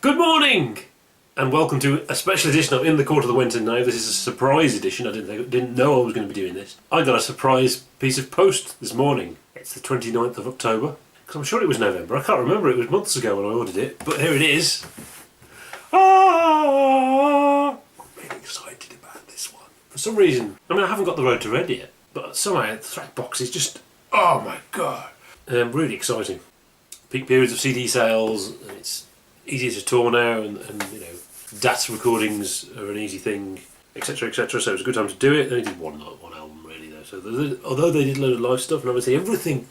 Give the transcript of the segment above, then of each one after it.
Good morning! And welcome to a special edition of In the Court of the Wenton Knave. This is a surprise edition. I didn't know I was going to be doing this. I got a surprise piece of post this morning. It's the 29th of October. Because I'm sure it was November. I can't remember. It was months ago when I ordered it. But here it is. I'm really excited about this one. For some reason, I haven't got the road to red yet. But somehow the THRAK box is just, oh my god. Really exciting. Peak periods of CD sales, and it's easier to tour now, and you know, DAT recordings are an easy thing, etc, etc. So it was a good time to do it. They only did one album really though. So although they did a load of live stuff, and obviously everything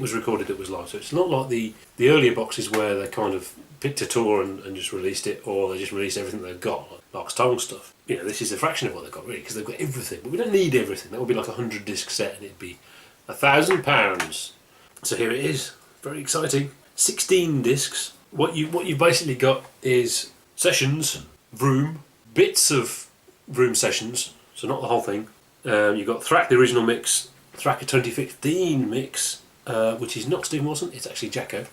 was recorded that was live. So it's not like the earlier boxes where they kind of picked a tour and just released it, or they just released everything they've got, like Lark's Tongue stuff. You know, this is a fraction of what they've got really, because they've got everything. But we don't need everything. That would be like a 100 disc set, and it'd be £1,000. So here it is. Very exciting. 16 discs. What you basically got is sessions, Vroom, bits of Vroom sessions, so not the whole thing. You've got THRAK, the original mix, THRAK 2015 mix, which is not Steve Wilson, it's actually Jacko,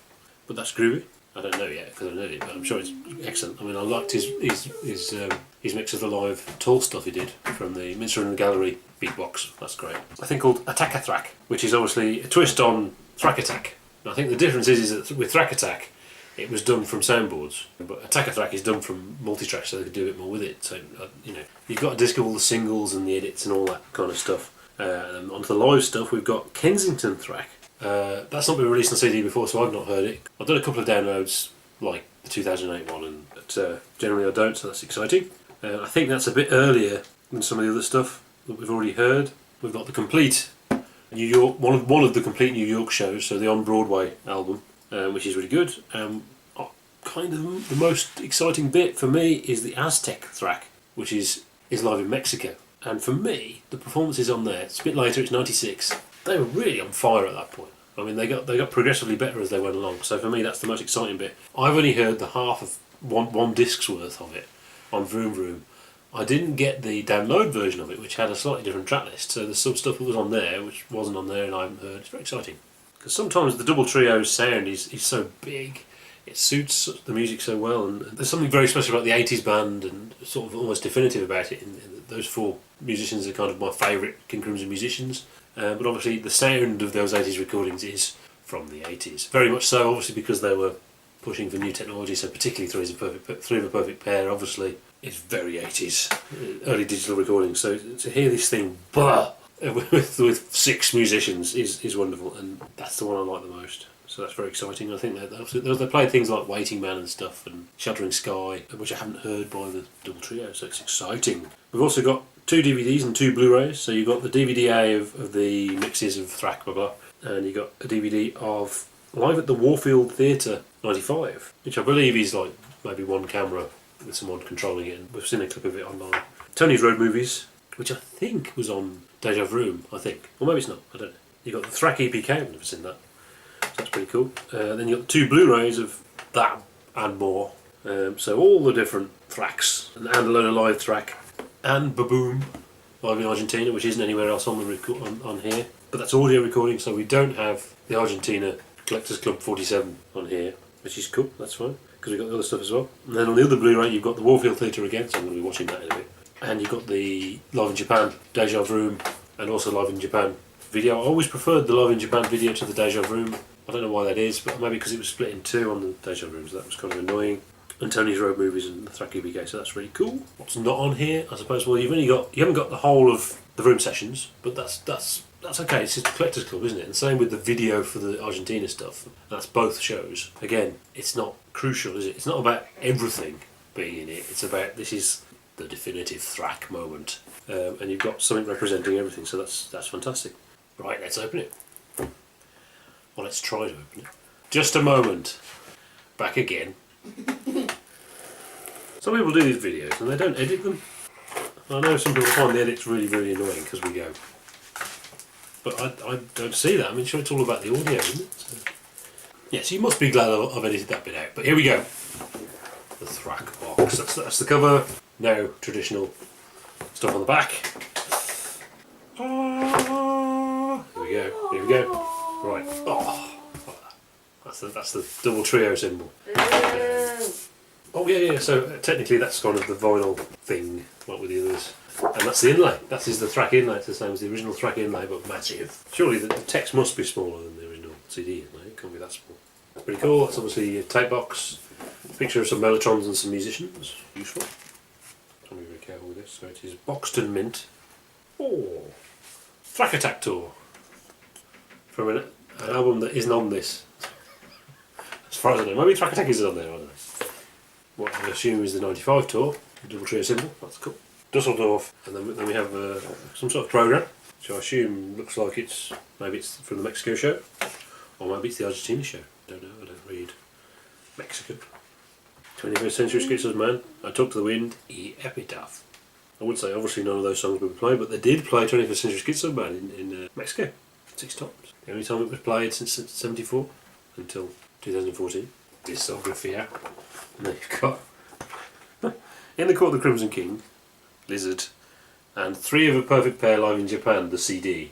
but that's groovy. I don't know yet because I don't know it, but I'm sure it's excellent. I mean, I liked his mix of the live Tall stuff he did from the Minster in the Gallery beatbox. That's great. A thing called Teh THRAK, which is obviously a twist on THRAK Attack. And I think the difference is that with THRAK Attack, it was done from soundboards, but Teh THRAK is done from multi-track, so they could do it more with it. So you know, you've got a disc of all the singles and the edits and all that kind of stuff. And onto the live stuff, we've got Kensington THRAK. That's not been released on CD before, so I've not heard it. I've done a couple of downloads, like the 2008 one, but generally I don't, so that's exciting. I think that's a bit earlier than some of the other stuff that we've already heard. We've got the complete New York, one of the complete New York shows, so the On Broadway album, which is really good. Kind of the most exciting bit for me is the Aztec THRAK, which is live in Mexico. And for me, the performances on there, it's a bit later, it's 96, they were really on fire at that point. I mean, they got progressively better as they went along, so for me that's the most exciting bit. I've only heard the half of one disc's worth of it on Vroom Vroom. I didn't get the download version of it, which had a slightly different track list, so there's some stuff that was on there which wasn't on there and I haven't heard. It's very exciting. Because sometimes the double trio's sound is so big, it suits the music so well, and there's something very special about the 80s band and sort of almost definitive about it. In those four musicians are kind of my favourite King Crimson musicians, but obviously the sound of those 80s recordings is from the 80s. Very much so, obviously, because they were pushing for new technology, so particularly Three of a Perfect Pair, obviously, is very 80s, early digital recordings. So to hear this thing with six musicians is wonderful, and that's the one I like the most. So that's very exciting. I think they played things like Waiting Man and stuff, and Shuddering Sky, which I haven't heard by the double trio, so it's exciting. We've also got 2 DVDs and 2 Blu-rays, so you've got the DVD-A of the mixes of THRAK, blah blah, and you've got a DVD of Live at the Warfield Theatre 95, which I believe is like maybe one camera with someone controlling it, and we've seen a clip of it online. Tony's Road Movies, which I think was on Deja Vroom, I think. Or maybe it's not, I don't know. You've got the THRAK EPK, I've never seen that. So that's pretty cool. Then you've got 2 Blu-rays of that and more. So all the different THRAKs, and a load of live THRAK, and Baboom, live in Argentina, which isn't anywhere else on the on here. But that's audio recording, so we don't have the Argentina Collectors Club 47 on here, which is cool, that's fine, because we've got the other stuff as well. And then on the other Blu-ray you've got the Warfield Theatre again, so I'm going to be watching that in a bit. And you've got the Live in Japan, Deja Vroom, and also Live in Japan video. I always preferred the Live in Japan video to the Deja Vroom. I don't know why that is, but maybe because it was split in 2 on the Deja Vroom, so that was kind of annoying. And Tony's Road Movies and the THRAK EPK, so that's really cool. What's not on here, I suppose, well, you haven't got the whole of the Vroom sessions, but that's okay. It's just a collector's club, isn't it? And same with the video for the Argentina stuff. That's both shows. Again, it's not crucial, is it? It's not about everything being in it. It's about, this is the definitive THRAK moment, and you've got something representing everything. So that's fantastic. Right, let's open it. Well, let's try to open it. Just a moment. Back again. Some people do these videos and they don't edit them. I know some people find the edits really, really annoying because we go. But I don't see that. I mean, sure, it's all about the audio, isn't it? So, yeah, so you must be glad I've edited that bit out. But here we go. The THRAK box. That's the cover. Now, traditional stuff on the back. Here we go. Here we go. Right. Oh, that's the double trio symbol. Oh yeah, so technically that's kind of the vinyl thing, like with the others. And that's the inlay. That is the Thrak inlay. It's the same as the original Thrak inlay, but massive. Surely the text must be smaller than the original CD inlay. It can't be that small. That's pretty cool. That's obviously a tape box. Picture of some Mellotrons and some musicians. Useful. I'm be very careful with this. So it is Boxton Mint. Oh, Thrak Attack Tour. From an album that isn't on this. As far as I know. Maybe Thrak Attack isn't on there, I don't know. What I assume is the 95 tour. The double trio symbol. That's cool. Dusseldorf, and then we have some sort of program, which I assume looks like maybe it's from the Mexico show, or maybe it's the Argentina show. I don't know. I don't read Mexican. 21st Century Schizo's Man, I Talk to the Wind, Epitaph. I would say obviously none of those songs would be played, but they did play 21st Century Schizo's Man in Mexico 6 times. The only time it was played since '74 until 2014. Discography out. And then you've got In the Court of the Crimson King, Lizard, and 3 of a Perfect Pair live in Japan, the CD.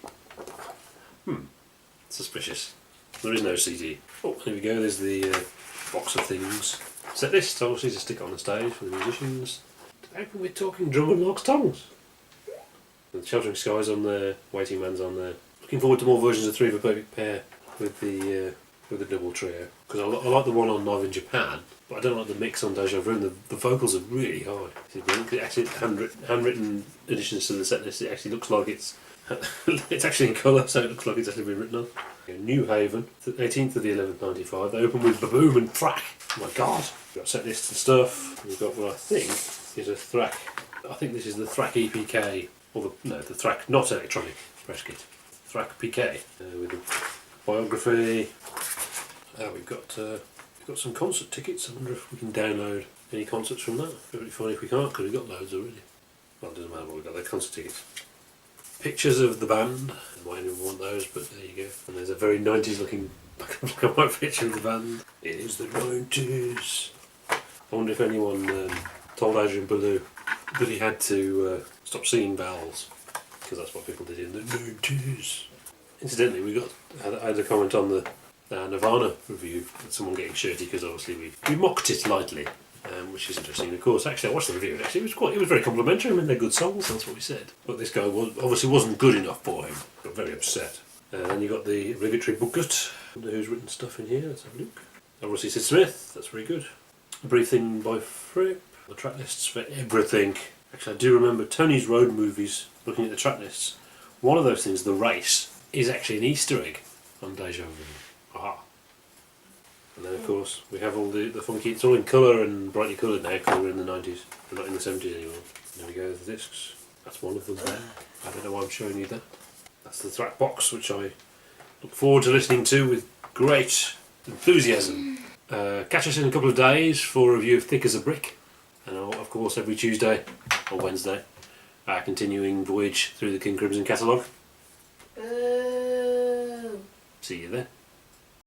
Suspicious. There is no CD. Oh, here we go, there's the box of things. Set list, obviously, to stick on the stage for the musicians. How come we're talking Drum and Lark's Tongues? The Sheltering Skies on there, Waiting Man's on there. Looking forward to more versions of 3 of a Perfect Pair with the double trio. Because I like the one on Live in Japan, but I don't like the mix on Deja Vu. The vocals are really high. Actually, handwritten additions to the set list, it actually looks like it's actually in colour, so it looks like it's actually been written on. New Haven, 18th of the 11th, 95. They open with Baboom and Thrak. Oh my god! We've got set lists and stuff. We've got what I think is a Thrak. I think this is the Thrak EPK, or the Thrak not electronic press kit. Thrak PK with the biography. We've got some concert tickets. I wonder if we can download any concerts from that. It would be fun if we can't, because we've got loads already. Well, it doesn't matter what we've got, they're concert tickets. Pictures of the band. I might even want those, but there you go. And there's a very 90s looking black and white picture of the band. It is the 90s. I wonder if anyone told Adrian Belew that he had to stop singing vowels, because that's what people did in the 90s. Incidentally, I had a comment on the Nirvana review, someone getting shirty because obviously we mocked it lightly, which is interesting. Of course, actually, I watched the review. Actually, it was very complimentary. I mean, they're good songs. That's what we said. But this guy obviously wasn't good enough for him. Got very upset. And you got the obligatory booklet. Who's written stuff in here? Let's have a look. Obviously, Sid Smith. That's very good. A brief thing by Fripp. The track lists for everything. Actually, I do remember Tony's Road movies. Looking at the track lists, one of those things, the race, is actually an Easter egg on Deja Vu. Aha. And then of course we have all the funky, it's all in colour and brightly coloured now, because we're in the 90s, we're not in the 70s anymore. There we go, the discs, that's one of them there. I don't know why I'm showing you that. That's the Thrak box, which I look forward to listening to with great enthusiasm. Catch us in a couple of days for a review of Thick as a Brick, and of course every Tuesday or Wednesday, our continuing voyage through the King Crimson catalogue. See you there.